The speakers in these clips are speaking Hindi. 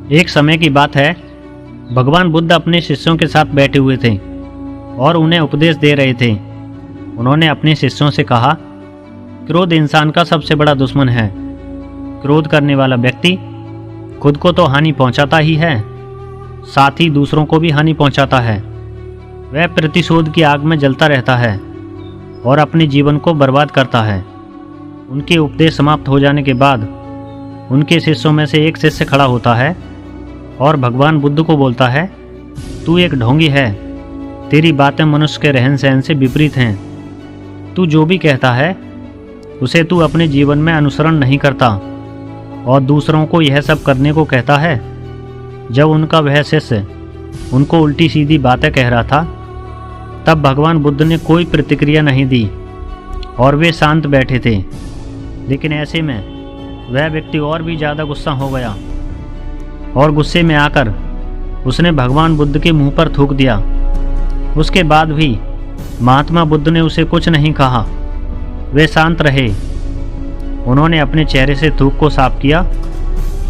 एक समय की बात है, भगवान बुद्ध अपने शिष्यों के साथ बैठे हुए थे और उन्हें उपदेश दे रहे थे। उन्होंने अपने शिष्यों से कहा, क्रोध इंसान का सबसे बड़ा दुश्मन है। क्रोध करने वाला व्यक्ति खुद को तो हानि पहुंचाता ही है, साथ ही दूसरों को भी हानि पहुंचाता है। वह प्रतिशोध की आग में जलता रहता है और अपने जीवन को बर्बाद करता है। उनके उपदेश समाप्त हो जाने के बाद उनके शिष्यों में से एक शिष्य खड़ा होता है और भगवान बुद्ध को बोलता है, तू एक ढोंगी है, तेरी बातें मनुष्य के रहन सहन से विपरीत हैं। तू जो भी कहता है उसे तू अपने जीवन में अनुसरण नहीं करता और दूसरों को यह सब करने को कहता है। जब उनका वह शिष्य उनको उल्टी सीधी बातें कह रहा था, तब भगवान बुद्ध ने कोई प्रतिक्रिया नहीं दी और वे शांत बैठे थे। लेकिन ऐसे में वह व्यक्ति और भी ज़्यादा गुस्सा हो गया और गुस्से में आकर उसने भगवान बुद्ध के मुंह पर थूक दिया। उसके बाद भी महात्मा बुद्ध ने उसे कुछ नहीं कहा, वे शांत रहे। उन्होंने अपने चेहरे से थूक को साफ किया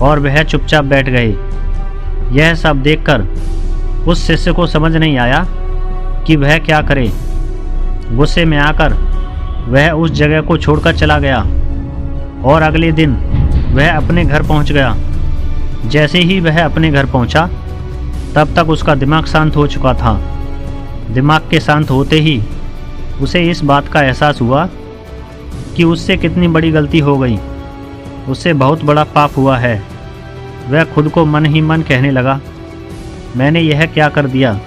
और वह चुपचाप बैठ गए। यह सब देखकर उस शिष्य को समझ नहीं आया कि वह क्या करे। गुस्से में आकर वह उस जगह को छोड़कर चला गया और अगले दिन वह अपने घर पहुंच गया। जैसे ही वह अपने घर पहुंचा, तब तक उसका दिमाग शांत हो चुका था। दिमाग के शांत होते ही उसे इस बात का एहसास हुआ कि उससे कितनी बड़ी गलती हो गई, उससे बहुत बड़ा पाप हुआ है। वह खुद को मन ही मन कहने लगा, मैंने यह क्या कर दिया,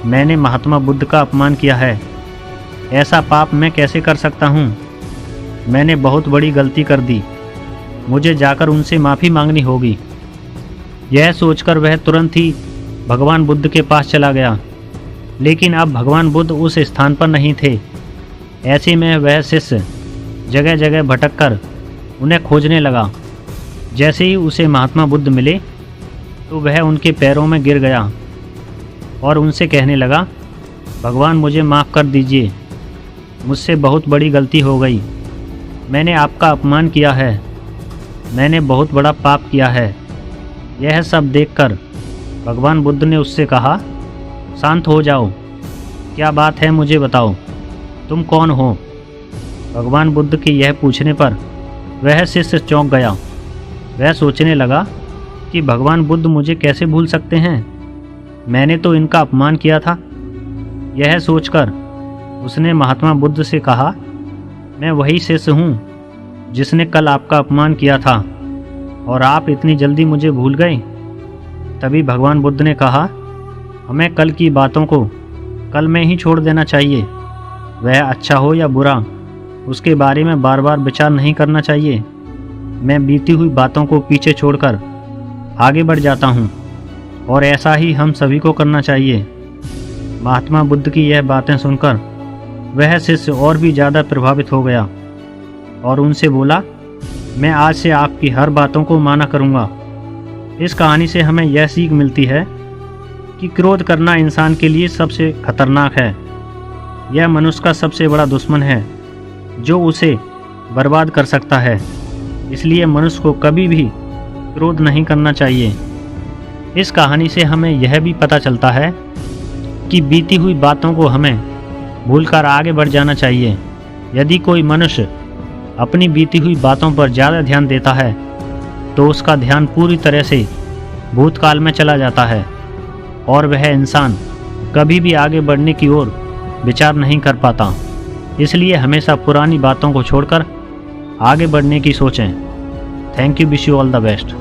मैंने महात्मा बुद्ध का अपमान किया है। ऐसा पाप मैं कैसे कर सकता हूँ, मैंने बहुत बड़ी गलती कर दी, मुझे जाकर उनसे माफ़ी मांगनी होगी। यह सोचकर वह तुरंत ही भगवान बुद्ध के पास चला गया। लेकिन अब भगवान बुद्ध उस स्थान पर नहीं थे। ऐसे में वह शिष्य जगह जगह भटककर उन्हें खोजने लगा। जैसे ही उसे महात्मा बुद्ध मिले तो वह उनके पैरों में गिर गया और उनसे कहने लगा, भगवान मुझे माफ़ कर दीजिए, मुझसे बहुत बड़ी गलती हो गई, मैंने आपका अपमान किया है, मैंने बहुत बड़ा पाप किया है। यह सब देखकर भगवान बुद्ध ने उससे कहा, शांत हो जाओ, क्या बात है मुझे बताओ, तुम कौन हो। भगवान बुद्ध के यह पूछने पर वह शिष्य चौंक गया। वह सोचने लगा कि भगवान बुद्ध मुझे कैसे भूल सकते हैं, मैंने तो इनका अपमान किया था। यह सोचकर उसने महात्मा बुद्ध से कहा, मैं वही शिष्य हूँ जिसने कल आपका अपमान किया था और आप इतनी जल्दी मुझे भूल गए। तभी भगवान बुद्ध ने कहा, हमें कल की बातों को कल में ही छोड़ देना चाहिए। वह अच्छा हो या बुरा, उसके बारे में बार बार विचार नहीं करना चाहिए। मैं बीती हुई बातों को पीछे छोड़कर आगे बढ़ जाता हूँ और ऐसा ही हम सभी को करना चाहिए। महात्मा बुद्ध की यह बातें सुनकर वह शिष्य और भी ज़्यादा प्रभावित हो गया और उनसे बोला, मैं आज से आपकी हर बातों को माना करूँगा। इस कहानी से हमें यह सीख मिलती है कि क्रोध करना इंसान के लिए सबसे खतरनाक है। यह मनुष्य का सबसे बड़ा दुश्मन है जो उसे बर्बाद कर सकता है। इसलिए मनुष्य को कभी भी क्रोध नहीं करना चाहिए। इस कहानी से हमें यह भी पता चलता है कि बीती हुई बातों को हमें भूलकर आगे बढ़ जाना चाहिए। यदि कोई मनुष्य अपनी बीती हुई बातों पर ज़्यादा ध्यान देता है तो उसका ध्यान पूरी तरह से भूतकाल में चला जाता है और वह इंसान कभी भी आगे बढ़ने की ओर विचार नहीं कर पाता। इसलिए हमेशा पुरानी बातों को छोड़कर आगे बढ़ने की सोचें। Thank you, wish you all the best.